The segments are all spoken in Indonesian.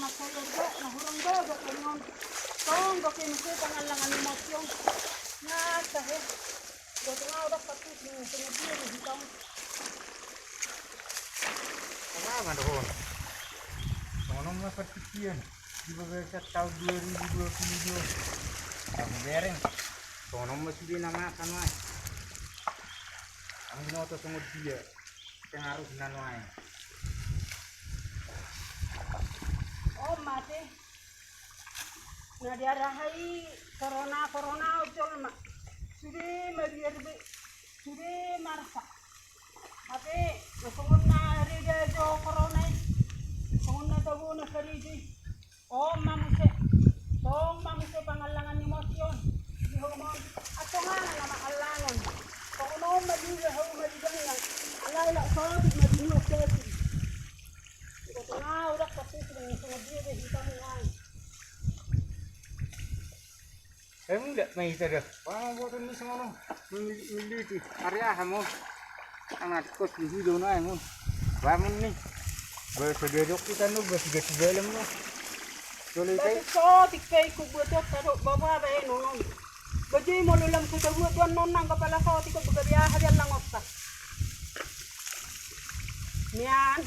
masayag ba, nahurang ba, ganyan. Tong, bakit mo siya pangalangan ni Masyong. Na, sahe. Gato nga udah patis ni sumabir di tong. Apa doon? Anong mapatikian? Di ba sa taon 2022? Ang bereng. Anong masudi na makan ang binoto sungod dia. Pengaruh nanway. Oh, mate. Nadiarahay corona ujol ma. Sudi magirbi. Sudi marsa. Tapi sungod na rida jo corona. Sungod na tago na saridi. Oh, mamuse. Tong mamuse pangalangan ni Mosyon. Di homon. Ato nga na makalangon. Kung ano madila ho madigang lang. Alay la sabi madino kasi. Ito nga udah pasti sing sumabir di tong. Enggak may tada. Wah, boto ni sama militi. Area mo. Anak ko video na mo. Wamun ni. Bersededok kita no bersededalam no. Tuloy kay. So tikay ko buto pero baba ba no. Bajay mo lulang ko tawo don non nang kapala ko tiko bagabiya hadian lang osta. Niyan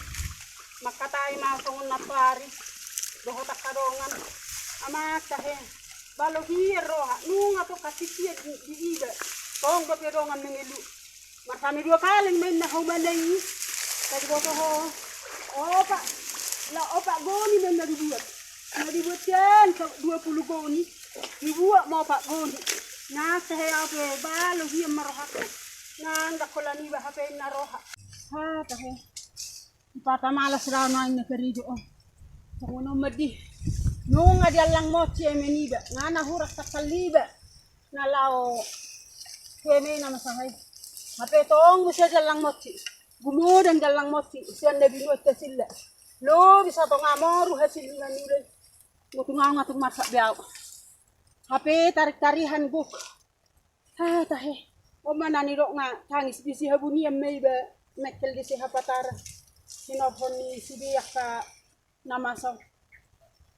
makatay masong na pari. Doho takadongan. Ama sahe. Balo hiro ha nunga to kasipia di ida. Tong bapedongan mengilu. Marsami dua kali main na humanay. Kadi ko ho. Opa. La opa goni men dibuat. Dibuat yan 20 goni. Dibuat mau pak goni. Na saya apa balo hiya marohak. Na ndakolani ba hape naroha. Ha tahe. Ipata malas raw na ina kerido oh. Kuno madi. Nung ada lang mochi emeniba. Nga nahurak sa kaliba. Nalao. Keme na masahay. Hape tong bisa dalang mochi. Gumudan dalang mochi. Siya nabinuat ka sila. Lo bisa to nga mo hasil nga nila. Mutungaw nga itong marsa biyaw. Hape tarik-tarihan buk. Ha tahe. O mananiro nga tangis bisi habuni may ba mekel di si hapatara. Sinobhon ni sibiyak ka namasaw.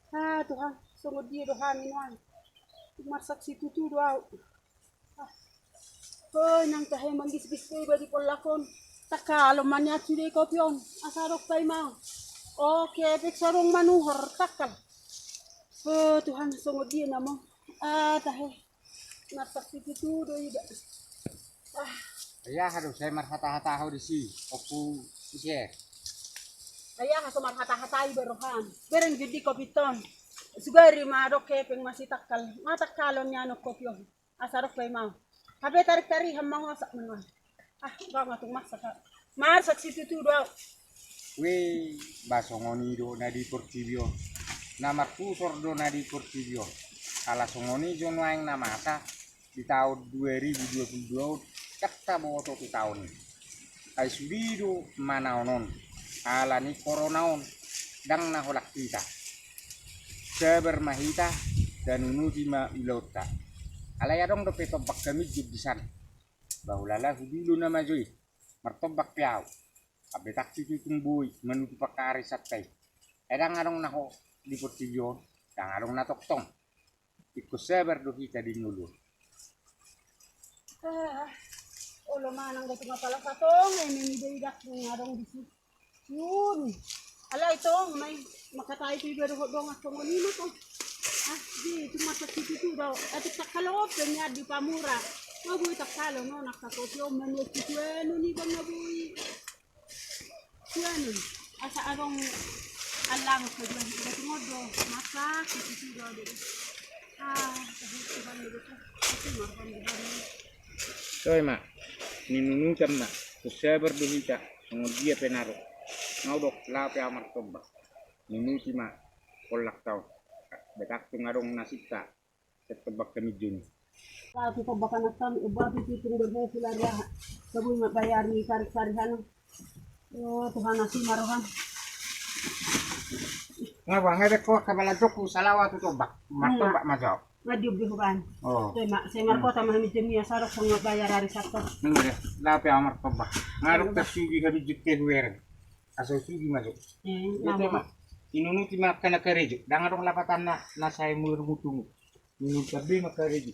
Ha Tuhan, sungod dia doha minuan. Marsak si tutu doa. Oh, nang tahe manggis-gis ba di polakon. Takalo manya cire kopion. Asarok kay mau. Oke, pek sarong manuhor takal. Oh Tuhan, sungod dia namo. Tahe. Marsak si tutu do ida. Ayah harus saya marhata-hata di si. Oku isi. Ayah ka marhata-hatai berohan. Bereng judi kopiton. Sugari marok kepeng masih takal. Matakalon niya no kopion. Asarok kay mau. Hape tarik-tari hamang wasak menuan. Bang atung masak. Masak si tutu do. We basongoni do na di Portibio. Nama kusor do na di Portibio. Kala songoni jono yang namata di tahun 2022 kata boto di tahun. Ay sudido mana onon. Ala ni corona on dang naholak kita. Sabar mahita dan unuti ma ilota. Ala ya dong do petobak kami judisan. Baulala hudilu na majui. Martobak piao. Abe taksi tutung bui menuju pakari satai. Edang adong naho di Portibio, dang adong natoktong. Ikut sabar do kita di ngulu. Ulo manang gato nga pala sa tong. May dak nga di si. Yun. Ala ito, may makatay ko yung berho dong at kumunino to. Di, tumasak si tutu daw. At takaloob, kanya di pamura. Mabuhi takalo, no? Nakakotyo, manuot si Sueno, ni bang mabuhi. Sueno. Asa arong alangos ko dyan. Ito tungod do, masak si tutu daw dito. Kahit tuhan mo dito. Ito, marpan dito. Soy mak, ninunutan mak. Kusabar do kita, dia penaro. Ngaudok lapi amar toba. Minuti ma kolak tau. Betak tungarong nasita. Setebak kemijun. Kalau kita bakal nonton, ibadah itu berbuat sila dia. Sebelum bayar ni tarik-tarihan. Oh Tuhan nasi marohan. Ngapa ngebe ko kabaladok ko salawa to tobak. Matobak majaw. Ngadiub di huban. Oh. Saya marko ta mahami jemi asarok sang bayar hari Sabtu. Ngere lapi amar toba. Ngarok ta sugi habi jitte huwer. Aso sugi majo. Nama. Inunu ti makan kerejo. Dangarong lapatan na saya murmutungu. Minum tabi makarejo.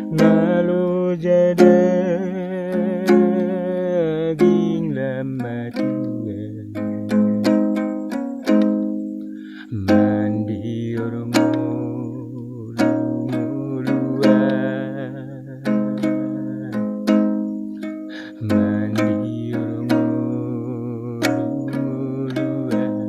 Lalu daging lama tua mandiur mulu-muluan mandiur mulu-muluan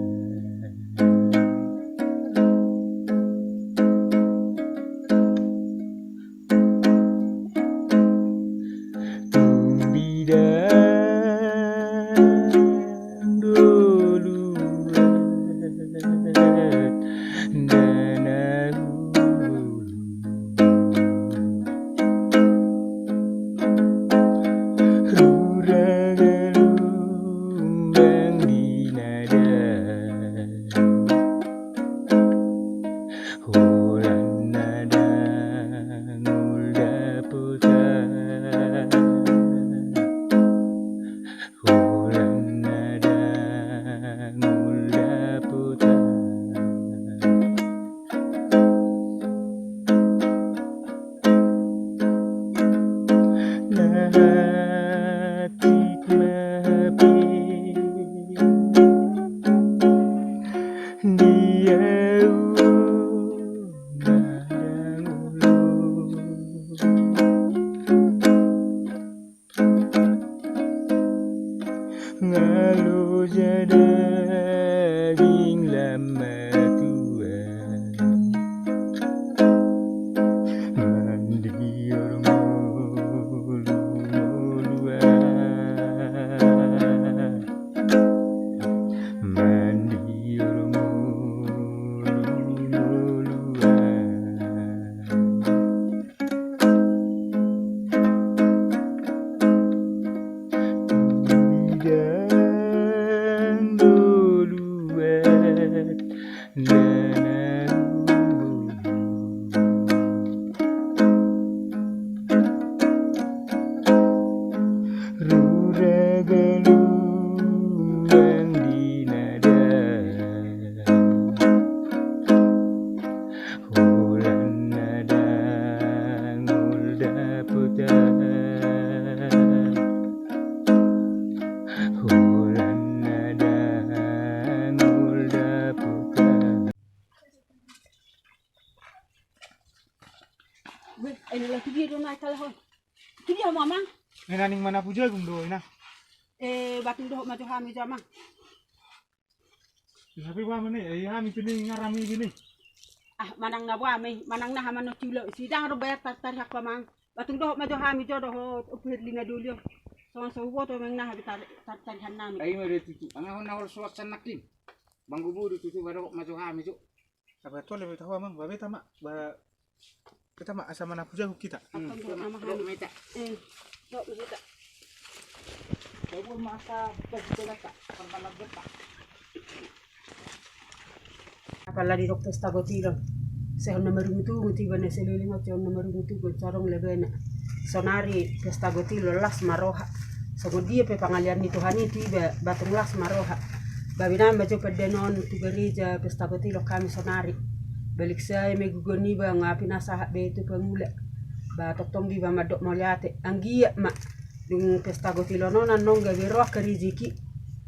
Tumbidang duluan dan Ruragelumbang di nada Hulan nada ngulda putar Hulan nada ngulda putar Nahatik mahapi Dia nada ngulu Ngalu daging lama tua mandiur mulu-muluan mandiur mulu-muluan Bidang duluan dan Ruragelumbang di nada Hulan nada ngulda putar Hulan nada ngulda putar Ini lagi dia na kalahon. Kini ya mama. Naning mana puja gundo ina. Batin doh maju hami jama. Tapi wa mene ya mi tini ngarami gini. Manang na buami, manang na hamano chulo. Sidang ro bayar tar hak pamang. Batin doh maju hami jo doh upir lina dulyo. So Soan suwo to meng nah cari hanami. Ay mo dito tutu. Ang ako nawal suwat sa nakin. Banggubo dito tutu baru masuk kami tu. Apa tu lebih tahu mang, babe tamak, kita mak asal mana puja kita. Atong do nama Dok hani. meta. Do kita. Baru masa betul tak. Perbalas betak. Apala di dokter stagotilo. Se on namarungutu nguti bana seliling at on namarungutu go carong lebena. Sonari ke stagotilo las maroha. Sagodia pe pangalian ni Tuhani tiba batung las maroha. Babina majo pedenon tu gereja pe stagotilo kami sonari. Balik saya megugoni ba ngapi nasa be itu pemula. Ba toktom di ba madok moliate. Anggia ma dung pe stagotilo nona nongga biro keriziki.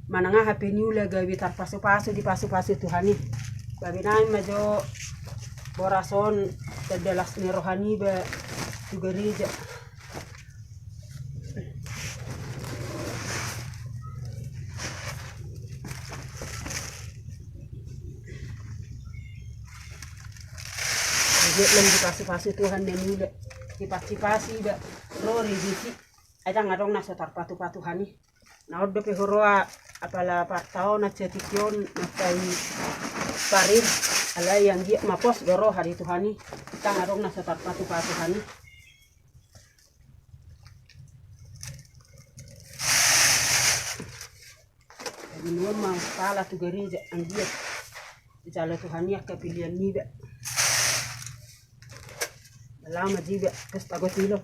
Mananga hape niula gawi tar pasu-pasu di pasu-pasu Tuhani. Babinai majo borason terdelas ni rohani be tu gereja. Jadi di pasu-pasu Tuhan dan niula di pasi-pasi be lori diki. Ada ngadong nasa tar patu-patu hani. Na oddo pe horoa apala partao na cetikion matai parir ala yang dia mapos goro hari Tuhani kita ngarong nasa tarpatu pa Tuhani. Minuan mau pala tu gereja ang dia jala Tuhani ak kapilian niba lama jiba kestagotilo.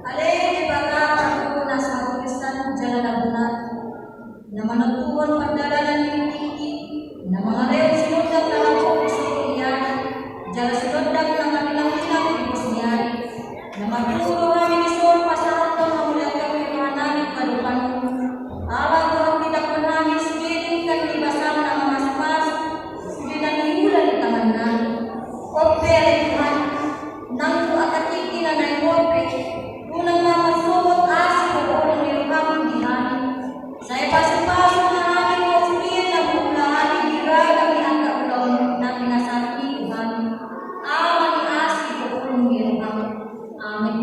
Alay baka ako nasa Pakistan jalan labunan na managtuon pagdalanan ni Tiki na mga reyon sinundag na ako sa Iyari jala sinundag na kanilang pinag-ibos niyari na magturo namin isun pasarap ng mamulat kami namin kalupan alam ko ang pitakpan namin sigiling kan ibasan na mas-mas sigilan himulan ni tangan namin o pere Tuhan nang ko akatiki na naimope unang mamasubot asik o ulong nilukang dihani. Saya pasang-pasang na aming kaulian na buklaan ibiray kami ang kaulong na pinasarap ni Tuhan. Awan ni asik o ulong nilukang. Amen.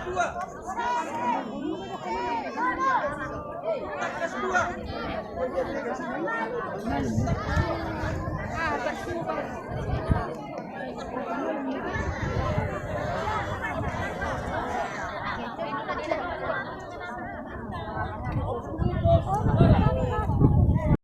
Dua.